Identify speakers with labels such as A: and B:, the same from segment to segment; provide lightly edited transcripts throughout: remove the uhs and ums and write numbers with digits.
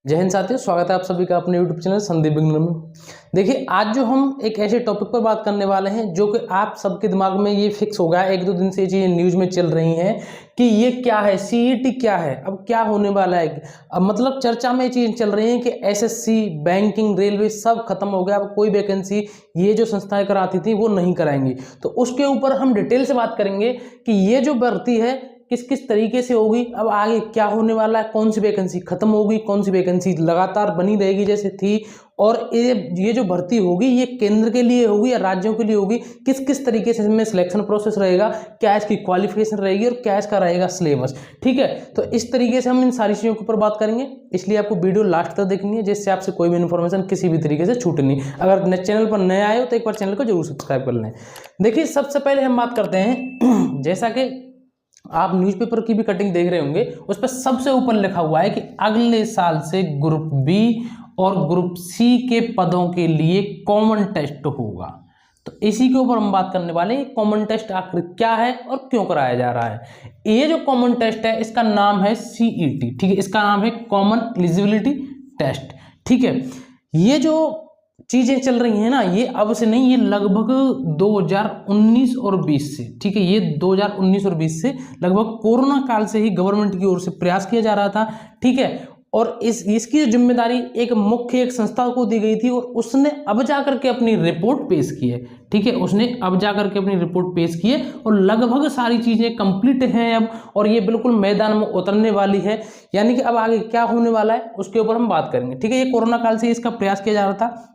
A: जय हिंद साथियों, स्वागत है आप सभी का अपने YouTube चैनल संदीप बिगनर में। देखिए, आज जो हम एक ऐसे टॉपिक पर बात करने वाले हैं जो कि आप सबके दिमाग में ये फिक्स हो गया है, एक दो दिन से ये चीज़ें न्यूज़ में चल रही हैं कि ये क्या है, सीईटी क्या है, अब क्या होने वाला है। अब मतलब चर्चा में ये चीज़ें चल रही हैं कि एसएससी, बैंकिंग, रेलवे सब खत्म हो गया, अब कोई वैकेंसी ये जो संस्थाएं कराती थी वो नहीं कराएंगी। तो उसके ऊपर हम डिटेल से बात करेंगे कि ये जो भर्ती है किस किस तरीके से होगी, अब आगे क्या होने वाला है, कौन सी वैकेंसी खत्म होगी, कौन सी वैकेंसी लगातार बनी रहेगी जैसे थी, और ये जो भर्ती होगी ये केंद्र के लिए होगी या राज्यों के लिए होगी, किस किस तरीके से इसमें सिलेक्शन प्रोसेस रहेगा, क्या इसकी क्वालिफिकेशन रहेगी और क्या इसका रहेगा सिलेबस। ठीक है, तो इस तरीके से हम इन सारी चीज़ों के ऊपर बात करेंगे, इसलिए आपको वीडियो लास्ट तक देखनी है जिससे आपसे कोई भी इन्फॉर्मेशन किसी भी तरीके से छूटे नहीं। अगर चैनल पर नए आए हो तो एक बार चैनल को जरूर सब्सक्राइब कर लें। देखिए, सबसे पहले हम बात करते हैं, जैसा कि आप न्यूज़पेपर की भी कटिंग देख रहे होंगे, उस पर सबसे ऊपर लिखा हुआ है कि अगले साल से ग्रुप बी और ग्रुप सी के पदों के लिए कॉमन टेस्ट होगा। तो इसी के ऊपर हम बात करने वाले हैं, कॉमन टेस्ट आखिर क्या है और क्यों कराया जा रहा है। ये जो कॉमन टेस्ट है इसका नाम है सीईटी। ठीक है, इसका नाम है कॉमन एलिजिबिलिटी टेस्ट। ठीक है, ये जो चीजें चल रही हैं ना, ये अब से नहीं, ये लगभग 2019 और 20 से, ठीक है, ये 2019 और 20 से लगभग कोरोना काल से ही गवर्नमेंट की ओर से प्रयास किया जा रहा था। ठीक है, और इसकी जिम्मेदारी एक मुख्य एक संस्था को दी गई थी और उसने अब जाकर के अपनी रिपोर्ट पेश की है। ठीक है, उसने अब जाकर के अपनी रिपोर्ट पेश की है और लगभग सारी चीजें कंप्लीट हैं अब, और ये बिल्कुल मैदान में उतरने वाली है। यानी कि अब आगे क्या होने वाला है उसके ऊपर हम बात करेंगे। ठीक है, ये कोरोना काल से इसका प्रयास किया जा रहा था।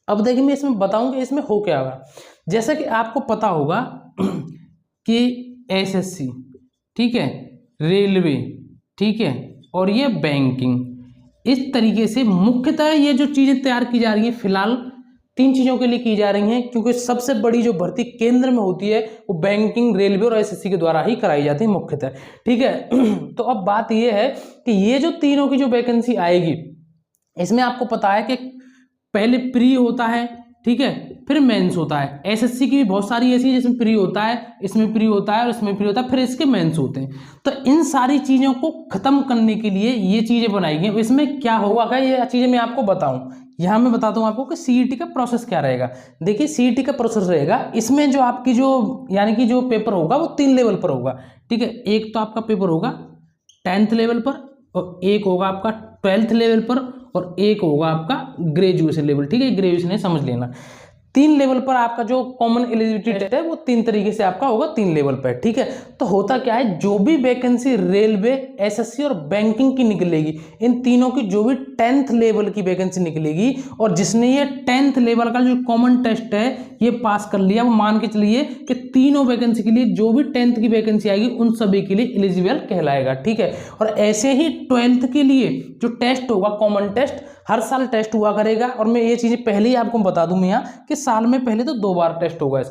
A: अब देखिए, मैं इसमें बताऊं कि इसमें हो क्या होगा। जैसा कि आपको पता होगा कि एसएससी, ठीक है, रेलवे, ठीक है, और ये बैंकिंग, इस तरीके से मुख्यतः ये जो चीजें तैयार की जा रही है फिलहाल तीन चीजों के लिए की जा रही हैं, क्योंकि सबसे बड़ी जो भर्ती केंद्र में होती है वो बैंकिंग, रेलवे और एसएससी के द्वारा ही कराई जाती है मुख्यतः। ठीक है, तो अब बात यह है कि ये जो तीनों की जो वैकेंसी आएगी, इसमें आपको पता है कि पहले प्री होता है, ठीक है, फिर मेंस होता है। एसएससी की भी बहुत सारी ऐसी है जिसमें प्री होता है, इसमें प्री होता है और इसमें प्री होता है, फिर इसके मेंस होते हैं। तो इन सारी चीजों को खत्म करने के लिए ये चीजें बनाई गई। इसमें क्या होगा, क्या ये चीजें मैं आपको बताऊं, यहां मैं बताता हूं आपको कि सीईटी का प्रोसेस क्या रहेगा। देखिए, सीईटी का प्रोसेस रहेगा, इसमें जो आपकी जो यानी कि जो पेपर होगा वो 3 लेवल पर होगा। ठीक है, एक तो आपका पेपर होगा 10th लेवल पर, और एक होगा आपका 12th लेवल पर, और एक होगा आपका ग्रेजुएशन लेवल। ठीक है, ग्रेजुएशन है, समझ लेना। 3 लेवल पर आपका जो कॉमन एलिजिबिलिटी टेस्ट है वो 3 तरीके से आपका होगा 3 लेवल पर। ठीक है, तो होता क्या है, जो भी वैकेंसी रेलवे, एसएससी और बैंकिंग की निकलेगी, इन तीनों की जो भी 10th लेवल की वैकेंसी निकलेगी, और जिसने ये 10th लेवल का जो कॉमन टेस्ट है ये पास कर लिया, वो मान के चलिए कि तीनों वैकेंसी के लिए जो भी 10th की वैकेंसी आएगी उन सभी के लिए एलिजिबल कहलाएगा। ठीक है, और ऐसे ही 12th के लिए जो टेस्ट होगा, कॉमन टेस्ट, हर साल टेस्ट हुआ करेगा। और मैं ये चीजें पहले ही आपको बता दूं मैं यहाँ कि साल में पहले तो 2 बार टेस्ट होगा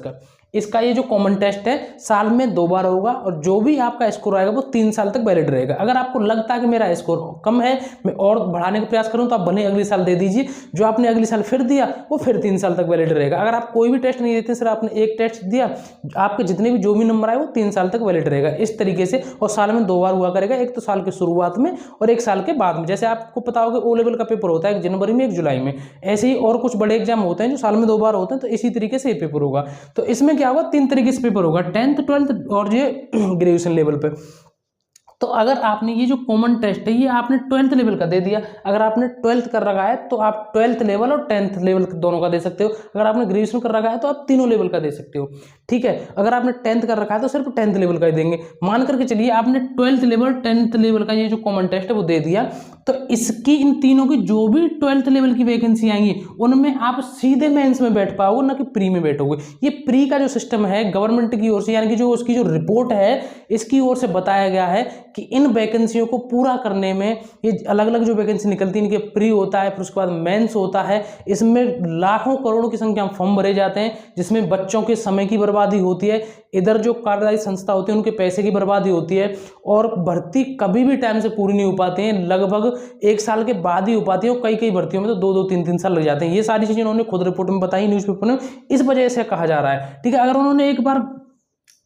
A: इसका ये जो कॉमन टेस्ट है साल में 2 बार होगा, और जो भी आपका स्कोर आएगा वो 3 साल तक वैलिड रहेगा। अगर आपको लगता है कि मेरा स्कोर कम है, मैं और बढ़ाने का प्रयास करूं, तो आप भले अगले साल दे दीजिए, जो आपने अगले साल फिर दिया वो फिर 3 साल तक वैलिड रहेगा। अगर आप कोई भी टेस्ट नहीं देते, सिर्फ आपने एक टेस्ट दिया, आपके जितने भी जो भी नंबर आए वो 3 साल तक वैलिड रहेगा, इस तरीके से। और साल में 2 बार हुआ करेगा, एक तो साल के शुरुआत में और एक साल के बाद में। जैसे आपको पता होगा ओ लेवल का पेपर होता है 1 जनवरी में, 1 जुलाई में, ऐसे ही और कुछ बड़े एग्जाम होते हैं जो साल में 2 बार होते हैं, तो इसी तरीके से ये पेपर होगा। तो इसमें क्या होगा, 3 तरीके से पेपर होगा, 10th, 12th और ये ग्रेजुएशन लेवल पे। तो अगर आपने ये जो कॉमन टेस्ट है ये आपने 12th लेवल का दे दिया, अगर आपने 12th कर रखा है तो आप 12th लेवल और 10th लेवल दोनों का दे सकते हो। अगर आपने ग्रेजुएशन कर रखा है तो आप तीनों लेवल का दे सकते हो। ठीक है, अगर आपने 10th कर रखा है तो सिर्फ 10th लेवल का ही देंगे। मान करके चलिए आपने 12th लेवल, 10th लेवल का ये जो कॉमन टेस्ट है वो दे दिया, तो इसकी इन तीनों की जो भी 12th लेवल की वैकेंसी आएंगी उनमें आप सीधे मेंस में बैठ पाओगे, ना कि प्री में बैठोगे। ये प्री का जो सिस्टम है गवर्नमेंट की ओर से, यानी कि जो उसकी जो रिपोर्ट है इसकी ओर से बताया गया है कि इन वैकेंसियों को पूरा करने में, ये अलग अलग जो वैकेंसी निकलती है इनके प्री होता है, फिर उसके बाद मेंस होता है, इसमें लाखों करोड़ों की संख्या में फॉर्म भरे जाते हैं, जिसमें बच्चों के समय की बर्बादी होती है, इधर जो कार्यदायी संस्था होती है उनके पैसे की बर्बादी होती है, और भर्ती कभी भी टाइम से पूरी नहीं हो पाती है, लगभग 1 साल के बाद ही हो पाती है, और कई भर्तियों में तो 2-2, 3-3 साल लग जाते हैं। ये सारी चीजें उन्होंने खुद रिपोर्ट में बताई न्यूज़पेपर में, इस वजह से कहा जा रहा है। ठीक है, अगर उन्होंने एक बार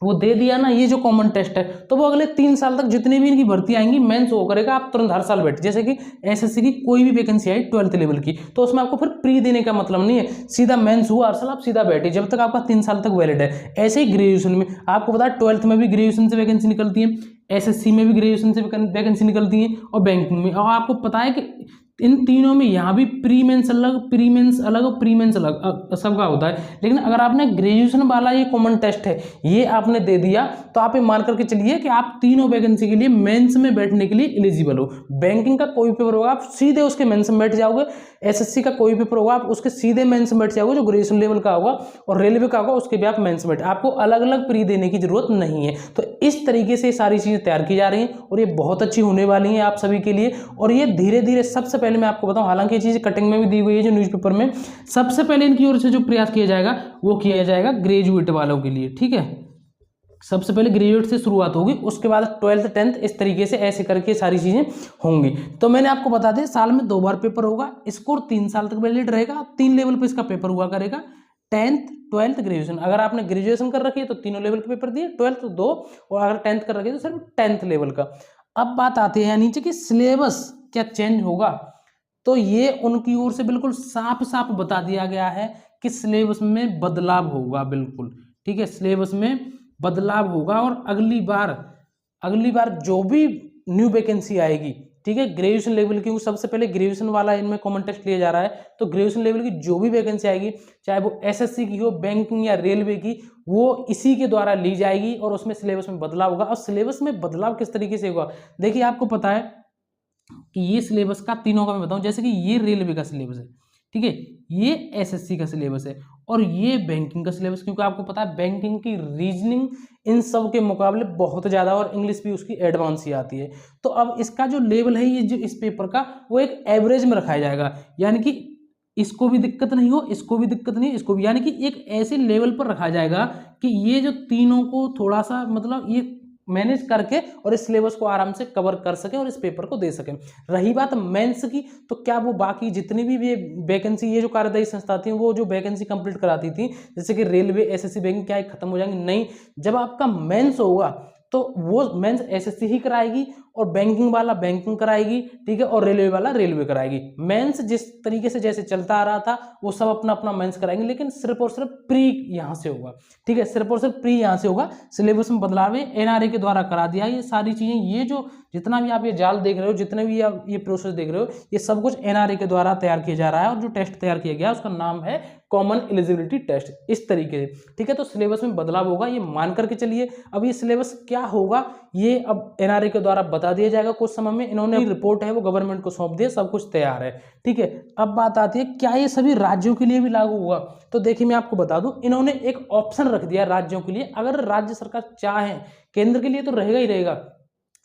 A: वो दे दिया ना ये जो कॉमन टेस्ट है, तो वो अगले 3 साल तक जितनी भी इनकी भर्ती आएंगी मेंस वो करेगा, आप तुरंत हर साल बैठ। जैसे कि एसएससी की कोई भी वैकेंसी आई 12th लेवल की, तो उसमें आपको फिर प्री देने का मतलब नहीं है, सीधा मेंस हुआ हर साल, आप सीधा बैठे जब तक आपका 3 साल तक वैलिड है। ऐसे ही ग्रेजुएशन में आपको पता है 12th में भी ग्रेजुएशन से वैकेंसी निकलती है, एसएससी में भी ग्रेजुएशन से वैकेंसी निकलती है, और बैंकिंग में। और आपको पता है कि इन तीनों में यहाँ भी प्री मेंस अलग, प्री मेंस अलग और प्री मेंस अलग सबका होता है। लेकिन अगर आपने ग्रेजुएशन वाला ये कॉमन टेस्ट है ये आपने दे दिया, तो आप ये मान करके चलिए कि आप तीनों वैकेंसी के लिए मेंस में बैठने के लिए एलिजिबल हो। बैंकिंग का कोई पेपर होगा आप सीधे उसके मेंस में बैठ जाओगे, एसएससी का कोई पेपर होगा आप उसके सीधे मेंस में बैठ जाओगे जो ग्रेजुएशन लेवल का होगा, और रेलवे का होगा उसके भी आप मेंस में बैठ, आपको अलग अलग प्री देने की जरूरत नहीं है। तो इस तरीके से सारी चीजें तैयार की जा रही हैं और ये बहुत अच्छी होने वाली हैं आप सभी के लिए। और ये धीरे धीरे, सबसे पहले मैं आपको बताऊं, हालांकि ये चीज कटिंग में भी दी हुई है जो न्यूज़पेपर में, सबसे पहले इनकी ओर से जो प्रयास किया जाएगा वो किया जाएगा ग्रेजुएट वालों के लिए, ठीक है। सबसे पहले ग्रेजुएट से शुरुआत होगी, उसके बाद 12th 10th इस तरीके से ऐसे करके सारी चीजें होंगी। तो मैंने आपको बता दें साल में 2 बार पेपर होगा, स्कोर 3 साल तक वैलिड रहेगा, 3 लेवल पे इसका पेपर हुआ करेगा, 10th 12th ग्रेजुएशन। अगर आपने ग्रेजुएशन कर रखी है तो तीनों लेवल के पेपर दिए, 12th 2, और अगर 10th कर रखी है तो सिर्फ 10th लेवल का। अब बात आती है नीचे कि सिलेबस क्या चेंज होगा, तो ये उनकी ओर से बिल्कुल साफ साफ बता दिया गया है कि सिलेबस में बदलाव होगा, बिल्कुल ठीक है, सिलेबस में बदलाव होगा। और अगली बार जो भी न्यू वैकेंसी आएगी, ठीक है, ग्रेजुएशन लेवल की, सबसे पहले ग्रेजुएशन वाला इनमें कॉमन टेस्ट लिया जा रहा है, तो ग्रेजुएशन लेवल की जो भी वैकेंसी आएगी, चाहे वो एसएससी की हो, बैंकिंग या रेलवे की, वो इसी के द्वारा ली जाएगी और उसमें सिलेबस में बदलाव होगा। और सिलेबस में बदलाव किस तरीके से होगा, देखिए आपको पता है कि ये सिलेबस का तीनों का मैं बताऊं, जैसे कि ये रेलवे का सिलेबस है, ठीक है, ये एसएससी का सिलेबस है, और ये बैंकिंग का सिलेबस, क्योंकि आपको पता है बैंकिंग की रीजनिंग इन सब के मुकाबले बहुत ज़्यादा, और इंग्लिश भी उसकी एडवांस ही आती है। तो अब इसका जो लेवल है ये जो इस पेपर का, वो एक एवरेज में रखा जाएगा, यानी कि इसको भी दिक्कत नहीं हो, इसको भी दिक्कत नहीं, इसको भी, यानी कि एक ऐसे लेवल पर रखा जाएगा कि ये जो तीनों को थोड़ा सा मतलब ये मैनेज करके और इस सिलेबस को आराम से कवर कर सके और इस पेपर को दे सके। रही बात मेंस की, तो क्या वो बाकी जितनी भी ये वैकेंसी, ये जो कार्यदायी संस्था थी वो जो वैकेंसी कंप्लीट कराती थी, जैसे कि रेलवे, एसएससी, बैंकिंग, क्या खत्म हो जाएंगे? नहीं, जब आपका मेंस होगा तो वो मेंस एसएससी ही कराएगी, और बैंकिंग वाला बैंकिंग कराएगी, ठीक है, और रेलवे वाला रेलवे कराएगी। मेंस जिस तरीके से जैसे चलता आ रहा था वो सब अपना अपना मेंस कराएंगे, लेकिन सिर्फ और सिर्फ प्री यहाँ से होगा, ठीक है, सिर्फ और सिर्फ प्री यहाँ से होगा। सिलेबस में बदलाव है, एनआरए के द्वारा करा दिया ये सारी चीजें। ये जो जितना भी आप ये जाल देख रहे हो, जितने भी आप ये प्रोसेस देख रहे हो, ये सब कुछ एनआरए के द्वारा तैयार किया जा रहा है, और जो टेस्ट तैयार किया गया उसका नाम है कॉमन एलिजिबिलिटी टेस्ट, इस तरीके से, ठीक है। तो सिलेबस में बदलाव होगा, ये मान करके चलिए। अब ये सिलेबस क्या होगा ये अब एनआरए के द्वारा बता दिया जाएगा कुछ समय में। इन्होंने रिपोर्ट है वो गवर्नमेंट को सौंप दिया, सब कुछ तैयार है, ठीक है। अब बात आती है क्या ये सभी राज्यों के लिए भी लागू हुआ, तो देखिए मैं आपको बता दूं, इन्होंने एक ऑप्शन रख दिया राज्यों के लिए। अगर राज्य सरकार चाहे, केंद्र के लिए तो रहेगा ही रहेगा,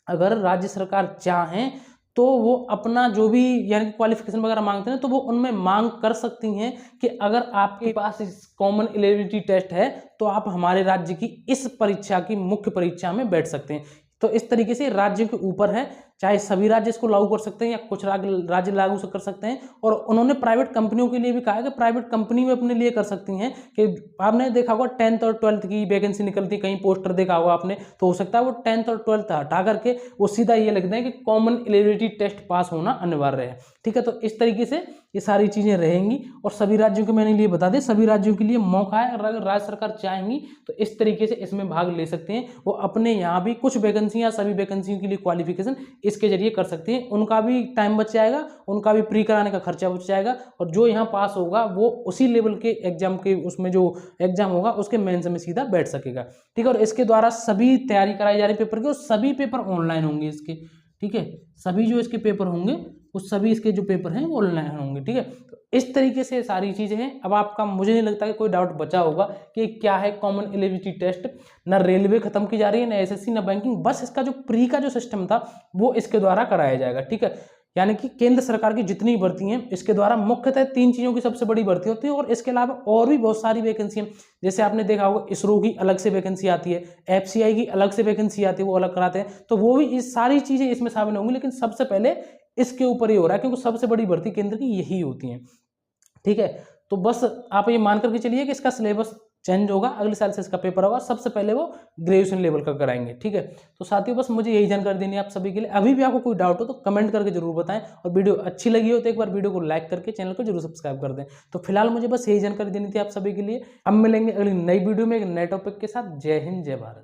A: अगर राज्य सरकार चाहे तो वो अपना जो भी यानी क्वालिफिकेशन वगैरह मांगते हैं तो वो उनमें मांग कर सकती हैं कि अगर आपके पास इस कॉमन एलिजिबिलिटी टेस्ट है तो आप हमारे राज्य की इस परीक्षा की मुख्य परीक्षा में बैठ सकते हैं। तो इस तरीके से राज्यों के ऊपर है, चाहे सभी राज्य इसको लागू कर सकते हैं या कुछ राज्य लागू कर सकते हैं। और उन्होंने प्राइवेट कंपनियों के लिए भी कहा है कि प्राइवेट कंपनी में अपने लिए कर सकती हैं, कि आपने देखा होगा 10th और 12th की वैकेंसी निकलती, कहीं पोस्टर देखा होगा आपने, तो हो सकता है वो 10th और 12th हटा करके वो सीधा ये लिख दें कि कॉमन एलिजिबिलिटी टेस्ट पास होना अनिवार्य है, ठीक है। तो इस तरीके से ये सारी चीजें रहेंगी, और सभी राज्यों के मैंने लिए बता दें, सभी राज्यों के लिए मौका है, अगर राज्य सरकार चाहेंगी तो इस तरीके से इसमें भाग ले सकते हैं। वो अपने यहाँ भी कुछ वैकेंसियां, सभी वैकेंसियों के लिए क्वालिफिकेशन इसके जरिए कर सकते हैं, उनका भी टाइम बच जाएगा, उनका भी प्री कराने का खर्चा बच जाएगा, और जो यहाँ पास होगा वो उसी लेवल के एग्जाम के, उसमें जो एग्जाम होगा उसके मेंस में सीधा बैठ सकेगा, ठीक है। और इसके द्वारा सभी तैयारी कराई जा रही पेपर की, और सभी पेपर ऑनलाइन होंगे इसके, ठीक है, सभी जो इसके पेपर होंगे वो सभी इसके जो पेपर हैं वो ऑनलाइन होंगे, ठीक है। तो इस तरीके से सारी चीजें हैं। अब आपका मुझे नहीं लगता कि कोई डाउट बचा होगा कि क्या है कॉमन एलिजिबिलिटी टेस्ट। ना रेलवे खत्म की जा रही है, ना एसएससी, ना बैंकिंग, बस इसका जो प्री का जो सिस्टम था वो इसके द्वारा कराया जाएगा, ठीक है। यानी कि केंद्र सरकार की जितनी भर्ती हैं इसके द्वारा मुख्यतः 3 चीजों की सबसे बड़ी भर्ती होती है, और इसके अलावा और भी बहुत सारी वैकेंसी हैं। जैसे आपने देखा होगा इसरो की अलग से वैकेंसी आती है, एफसीआई की अलग से वैकेंसी आती है, वो अलग कराते हैं, तो वो भी इस सारी चीजें इसमें शामिल होंगी। लेकिन सबसे पहले इसके ऊपर ही हो रहा है, क्योंकि सबसे बड़ी भर्ती केंद्र की यही होती है, ठीक है। तो बस आप ये मान करके चलिए कि इसका सिलेबस चेंज होगा, अगले साल से इसका पेपर होगा, सबसे पहले वो ग्रेजुएशन लेवल का कराएंगे। ठीक है, तो साथियों बस मुझे यही जानकारी देनी है आप सभी के लिए। अभी भी आपको कोई डाउट हो तो कमेंट करके जरूर बताएं, और वीडियो अच्छी लगी हो तो एक बार वीडियो को लाइक करके चैनल को जरूर सब्सक्राइब कर दें। तो फिलहाल मुझे बस यही जानकारी देनी थी आप सभी के लिए। अब मिलेंगे अगली नई वीडियो में एक नए टॉपिक के साथ। जय हिंद, जय भारत।